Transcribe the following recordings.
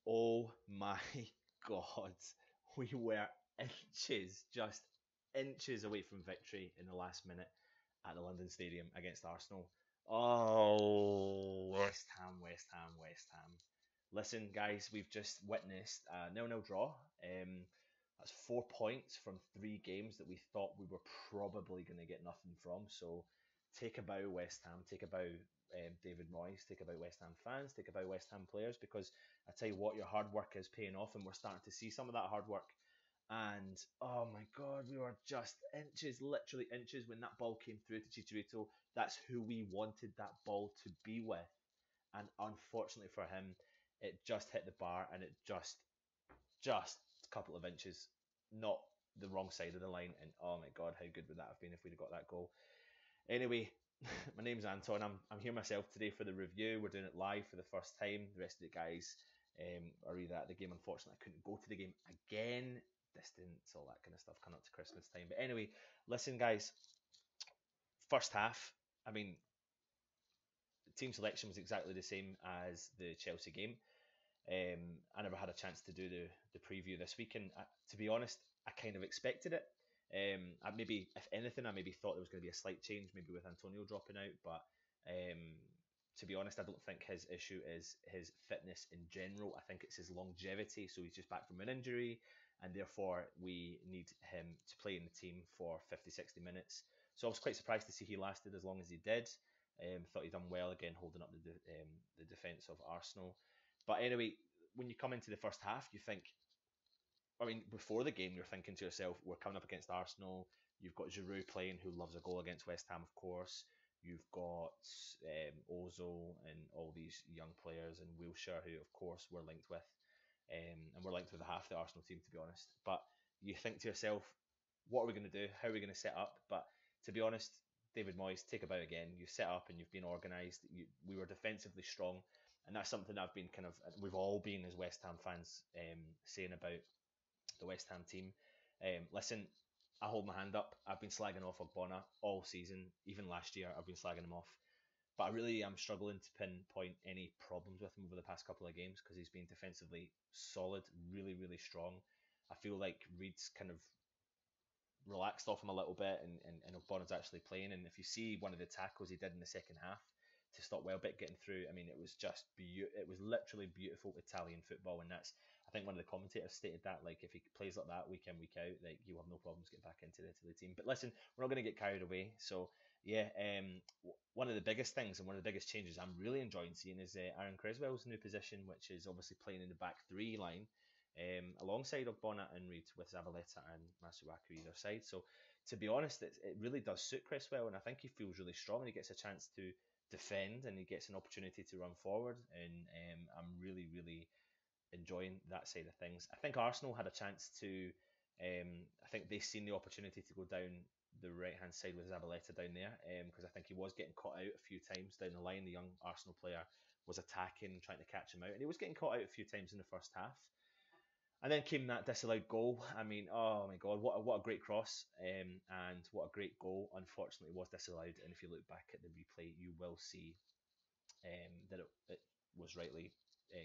Oh my God. We were just inches away from victory in the last minute at the London Stadium against Arsenal. Oh, West Ham, West Ham, West Ham. Listen, guys, we've just witnessed a 0-0 draw. That's 4 points from 3 games that we thought we were probably going to get nothing from. So take a bow, West Ham. Take a bow, David Moyes. Take a bow, West Ham fans. Take a bow, West Ham players. Because I tell you what, your hard work is paying off, and we're starting to see some of that hard work. And oh my God, we were just inches, literally inches, when that ball came through to Chicharito. That's who we wanted that ball to be with. And unfortunately for him, it just hit the bar, and it just a couple of inches, not the wrong side of the line. And oh my God, how good would that have been if we'd have got that goal? Anyway, my name's Anton. I'm here myself today for the review. We're doing it live for the first time. The rest of the guys are either at the game. Unfortunately, I couldn't go to the game again. Distance, all that kind of stuff coming up to Christmas time. But anyway, listen, guys. First half, I mean, team selection was exactly the same as the Chelsea game. I never had a chance to do the preview this week, and to be honest, I kind of expected it. I maybe, if anything, I maybe thought there was going to be a slight change, maybe with Antonio dropping out. But to be honest, I don't think his issue is his fitness in general. I think it's his longevity. So he's just back from an injury, and therefore we need him to play in the team for 50, 60 minutes. So I was quite surprised to see he lasted as long as he did. Thought he'd done well again, holding up the defence of Arsenal. But anyway, when you come into the first half, you think, I mean, before the game, you're thinking to yourself, we're coming up against Arsenal. You've got Giroud playing, who loves a goal against West Ham, of course. You've got Ozil and all these young players, and Wilshere, who, of course, we're linked with. And we're linked with half the Arsenal team, to be honest. But you think to yourself, what are we going to do? How are we going to set up? But to be honest, David Moyes, take a bow again. You set up and you've been organised. We were defensively strong, and that's something I've been we've all been as West Ham fans saying about the West Ham team. Listen, I hold my hand up. I've been slagging off Ogbonna all season, even last year. I've been slagging him off, but I really am struggling to pinpoint any problems with him over the past couple of games because he's been defensively solid, really, really strong. I feel like Reed's kind of relaxed off him a little bit, and Ogbonna's actually playing. And if you see one of the tackles he did in the second half to stop Welbeck getting through, I mean, it was just it was literally beautiful Italian football, and that's, I think one of the commentators stated that, like, if he plays like that week in, week out, like, you'll have no problems getting back into the team. But listen, we're not going to get carried away. So yeah, one of the biggest things and one of the biggest changes I'm really enjoying seeing is Aaron Creswell's new position, which is obviously playing in the back three line. Alongside Ogbonna and Reed, with Zabaleta and Masuaku either side. So to be honest, it really does suit Cresswell, and I think he feels really strong, and he gets a chance to defend, and he gets an opportunity to run forward, and I'm really, really enjoying that side of things. I think Arsenal had a chance to, I think they seen the opportunity to go down the right hand side with Zabaleta down there, because I think he was getting caught out a few times down the line. The young Arsenal player was attacking, trying to catch him out, and he was getting caught out a few times in the first half. And then came that disallowed goal. I mean, oh my God, what a great cross, and what a great goal. Unfortunately, it was disallowed. And if you look back at the replay, you will see that it was rightly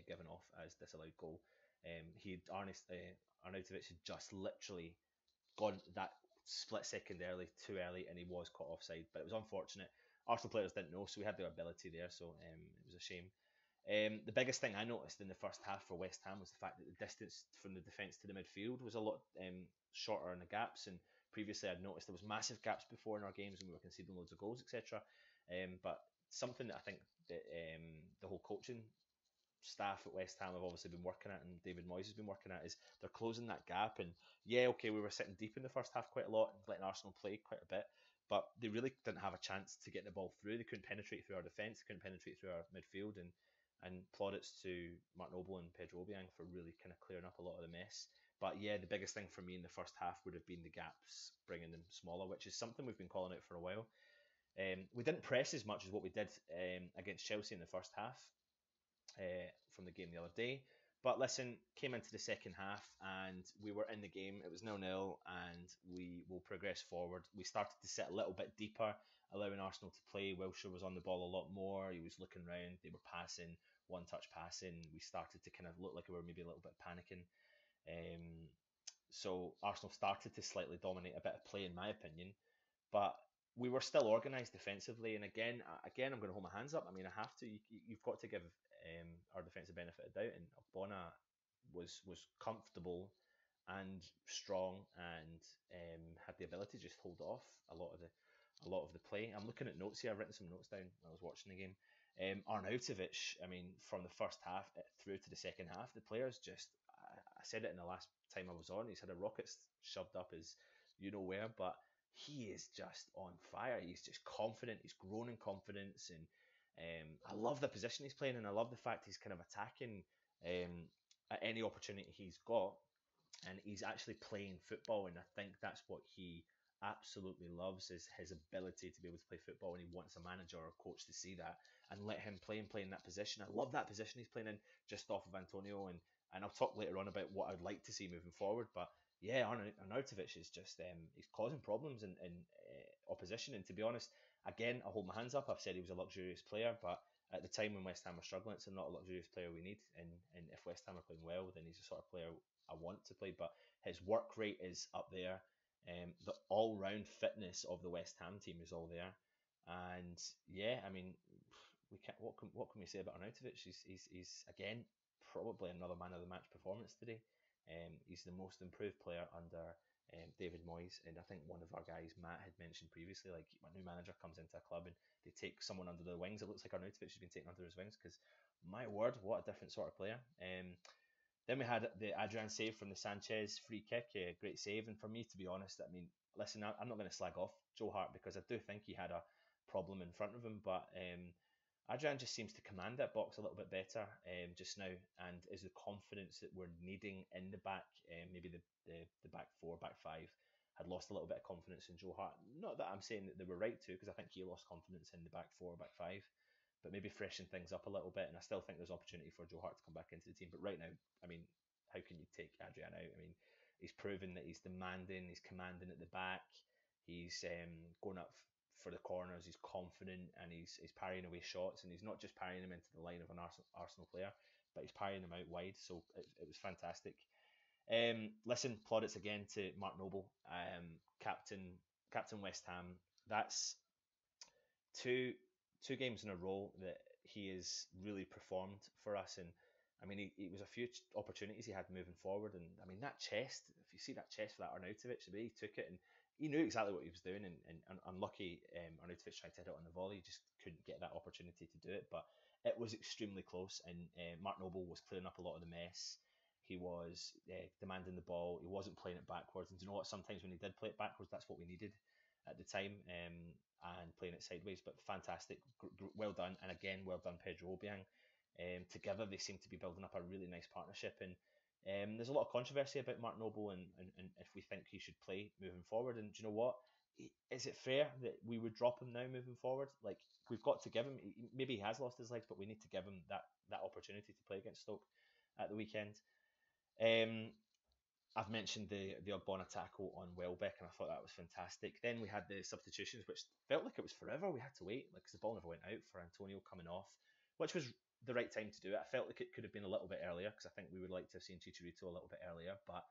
given off as disallowed goal. Arnautovic had just literally gone that split second too early, and he was caught offside. But it was unfortunate. Arsenal players didn't know, so we had the ability there. So it was a shame. The biggest thing I noticed in the first half for West Ham was the fact that the distance from the defence to the midfield was a lot shorter in the gaps. And previously, I'd noticed there was massive gaps before in our games, and we were conceding loads of goals, etc. But something that I think that the whole coaching staff at West Ham have obviously been working at, and David Moyes has been working at, is they're closing that gap. And yeah, okay, we were sitting deep in the first half quite a lot and letting Arsenal play quite a bit, but they really didn't have a chance to get the ball through. They couldn't penetrate through our defence, they couldn't penetrate through our midfield, and plaudits to Mark Noble and Pedro Obiang for really kind of clearing up a lot of the mess. But yeah, the biggest thing for me in the first half would have been the gaps, bringing them smaller, which is something we've been calling out for a while. We didn't press as much as what we did against Chelsea in the first half from the game the other day. But listen, came into the second half and we were in the game. It was 0-0 and we will progress forward. We started to sit a little bit deeper, allowing Arsenal to play. Wilshere was on the ball a lot more. He was looking round. They were passing one-touch passing. We started to kind of look like we were maybe a little bit panicking. So Arsenal started to slightly dominate a bit of play, in my opinion, but we were still organised defensively. And again, I'm going to hold my hands up. I mean, I have to. You've got to give our defence the benefit of doubt. And Ogbonna was comfortable and strong and had the ability to just hold off a lot of the play. I'm looking at notes here. I've written some notes down when I was watching the game. Arnautovic, I mean, from the first half through to the second half, the players just. I said it in the last time I was on. He's had a rocket shoved up his, you know where, but he is just on fire. He's just confident. He's grown in confidence, and I love the position he's playing, and I love the fact he's kind of attacking at any opportunity he's got, and he's actually playing football. And I think that's what he absolutely loves, is his ability to be able to play football, and he wants a manager or a coach to see that and let him play in that position. I love that position he's playing in, just off of Antonio, and I'll talk later on about what I'd like to see moving forward. But yeah, Arnautovic is just he's causing problems in opposition. And to be honest, again, I hold my hands up. I've said he was a luxurious player, but at the time when West Ham are struggling, it's not a luxurious player we need. And if West Ham are playing well, then he's the sort of player I want to play. But his work rate is up there. The all-round fitness of the West Ham team is all there. And yeah, I mean, we can't. What can we say about Arnautovic? He's again probably another man of the match performance today. He's the most improved player under David Moyes, and I think one of our guys, Matt, had mentioned previously, like a new manager comes into a club and they take someone under their wings. It looks like Arnautovic has been taken under his wings, because my word, what a different sort of player. Then we had the Adrian save from the Sanchez free kick, great save. And for me, to be honest, I mean, listen, I'm not going to slag off Joe Hart, because I do think he had a problem in front of him, but Adrian just seems to command that box a little bit better just now, and is the confidence that we're needing in the back. Maybe the back four, back five had lost a little bit of confidence in Joe Hart. Not that I'm saying that they were right to, because I think he lost confidence in the back four, back five, but maybe freshen things up a little bit. And I still think there's opportunity for Joe Hart to come back into the team. But right now, I mean, how can you take Adrian out? I mean, he's proven that he's demanding, he's commanding at the back, he's going up for the corners, he's confident, and he's parrying away shots, and he's not just parrying them into the line of an Arsenal player, but he's parrying them out wide. So it was fantastic. Listen, plaudits again to Mark Noble, captain West Ham. That's two games in a row that he has really performed for us. And I mean, he was a few opportunities he had moving forward, and I mean that chest. If you see that chest for that Arnautovic, the way he took it, and he knew exactly what he was doing, and unlucky, Arnautovic tried to hit it on the volley, he just couldn't get that opportunity to do it. But it was extremely close, and Mark Noble was clearing up a lot of the mess. He was demanding the ball. He wasn't playing it backwards. And do you know what? Sometimes when he did play it backwards, that's what we needed at the time, and playing it sideways. But fantastic, well done, and again, well done, Pedro Obiang. Together, they seem to be building up a really nice partnership. And there's a lot of controversy about Mark Noble and if we think he should play moving forward. And do you know what? Is it fair that we would drop him now moving forward? Like, we've got to give him. Maybe he has lost his legs, but we need to give him that opportunity to play against Stoke at the weekend. I've mentioned the Ogbonna tackle on Welbeck, and I thought that was fantastic. Then we had the substitutions, which felt like it was forever. We had to wait, like, because the ball never went out for Antonio coming off, which was the right time to do it. I felt like it could have been a little bit earlier, because I think we would like to have seen Chicharito a little bit earlier, but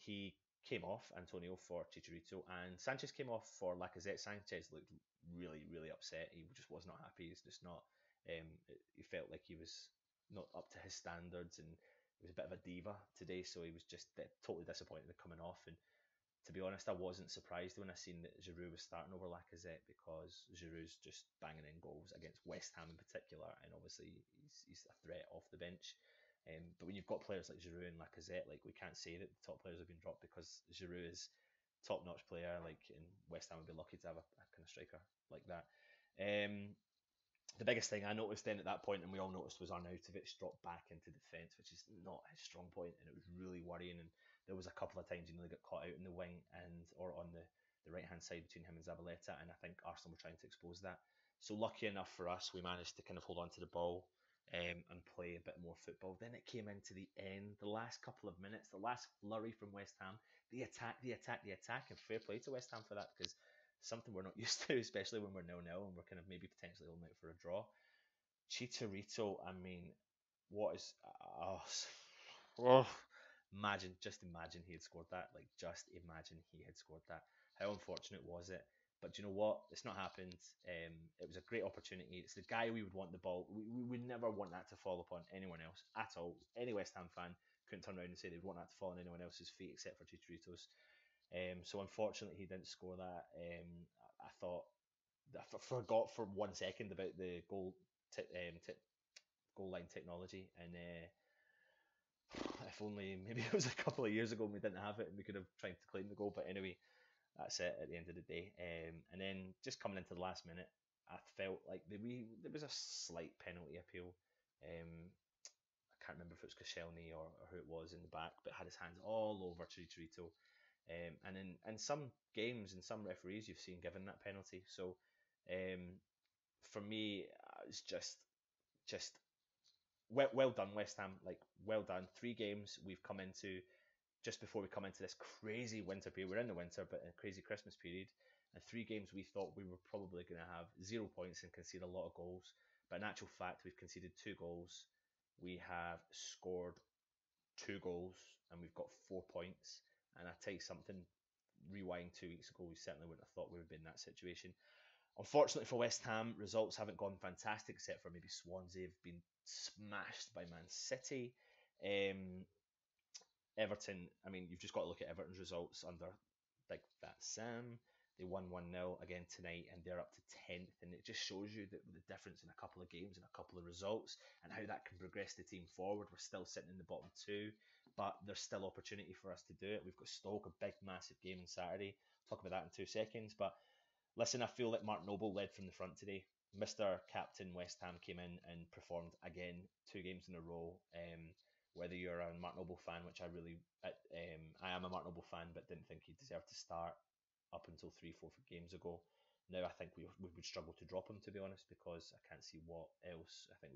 he came off, Antonio, for Chicharito, and Sanchez came off for Lacazette. Sanchez looked really, really upset. He just was not happy. He's just not. He felt like he was not up to his standards, and he was a bit of a diva today, so he was just totally disappointed in coming off. And to be honest, I wasn't surprised when I seen that Giroud was starting over Lacazette, because Giroud's just banging in goals against West Ham in particular, and obviously he's a threat off the bench. But when you've got players like Giroud and Lacazette, like, we can't say that the top players have been dropped, because Giroud is top-notch player, like, and West Ham would be lucky to have a kind of striker like that. The biggest thing I noticed then at that point, and we all noticed, was Arnautovic dropped back into defence, which is not his strong point, and it was really worrying. And there was a couple of times he nearly got caught out in the wing or on the right hand side between him and Zabaleta, and I think Arsenal were trying to expose that. So lucky enough for us, we managed to kind of hold on to the ball and play a bit more football. Then it came into the end, the last couple of minutes, the last flurry from West Ham, the attack, and fair play to West Ham for that, because something we're not used to, especially when we're 0-0 and we're kind of maybe potentially holding out for a draw. Chicharito, I mean, what is. Oh, just imagine he had scored that. Like, just imagine he had scored that. How unfortunate was it? But do you know what? It's not happened. It was a great opportunity. It's the guy we would want the ball. We would never want that to fall upon anyone else at all. Any West Ham fan couldn't turn around and say they'd want that to fall on anyone else's feet except for Chicharito's. So unfortunately, he didn't score that. I thought forgot for 1 second about the goal line technology, and if only maybe it was a couple of years ago and we didn't have it and we could have tried to claim the goal. But anyway, that's it at the end of the day. And then just coming into the last minute, I felt like there was a slight penalty appeal. I can't remember if it was Koscielny or who it was in the back, but had his hands all over Chicharito. And in some games and some referees you've seen given that penalty. So for me, it's just well done, West Ham. Like, well done. 3 games we've come into just before we come into this crazy winter period. We're in the winter, but a crazy Christmas period. And 3 games we thought we were probably going to have 0 points and concede a lot of goals. But in actual fact, we've conceded 2 goals. We have scored 2 goals and we've got 4 points. And I tell you something, rewind 2 weeks ago, we certainly wouldn't have thought we would be in that situation. Unfortunately for West Ham, results haven't gone fantastic, except for maybe Swansea have been smashed by Man City. Everton, I mean, you've just got to look at Everton's results under like that Sam. They won 1-0 again tonight and they're up to 10th. And it just shows you the difference in a couple of games and a couple of results and how that can progress the team forward. We're still sitting in the bottom 2, but there's still opportunity for us to do it. We've got Stoke, a big, massive game on Saturday. Talk about that in 2 seconds. But listen, I feel like Mark Noble led from the front today. Mr. Captain West Ham came in and performed again 2 games in a row. Whether you're a Mark Noble fan, which I am a Mark Noble fan, but didn't think he deserved to start up until 3-4 games ago. Now I think we would struggle to drop him, to be honest, because I can't see what else. I think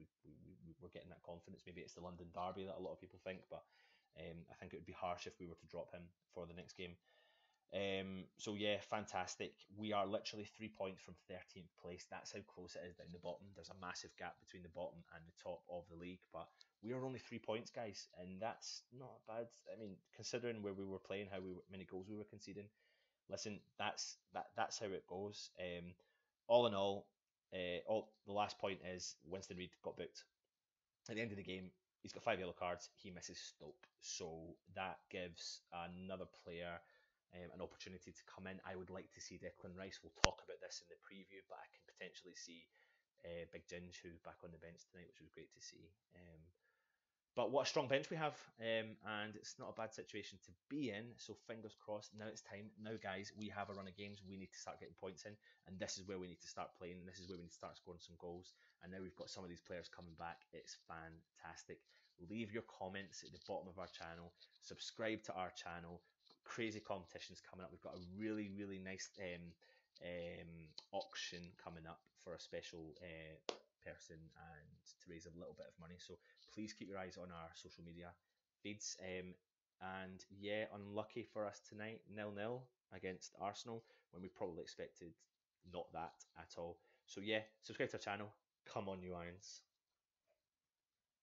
we're getting that confidence. Maybe it's the London derby that a lot of people think, but I think it would be harsh if we were to drop him for the next game. So yeah, fantastic. We are literally 3 points from 13th place. That's how close it is down the bottom. There's a massive gap between the bottom and the top of the league, but we are only 3 points, guys, and that's not bad. I mean, considering where we were playing, many goals we were conceding. Listen, that's how it goes. All in all, the last point is Winston Reid got booked at the end of the game. He's got 5 yellow cards. He misses Stoke, so that gives another player an opportunity to come in. I would like to see Declan Rice. We'll talk about this in the preview, but I can potentially see Big Ginge, who's back on the bench tonight, which was great to see. But what a strong bench we have, and it's not a bad situation to be in. So fingers crossed. Now it's time. Now, guys, we have a run of games. We need to start getting points in, and this is where we need to start playing. And this is where we need to start scoring some goals. And now we've got some of these players coming back. It's fantastic. Leave your comments at the bottom of our channel. Subscribe to our channel. Crazy competitions coming up. We've got a really, really nice auction coming up for a special person and to raise a little bit of money. So please keep your eyes on our social media feeds. And yeah, unlucky for us tonight, 0-0 against Arsenal, when we probably expected not that at all. So yeah, subscribe to our channel. Come on, you Irons.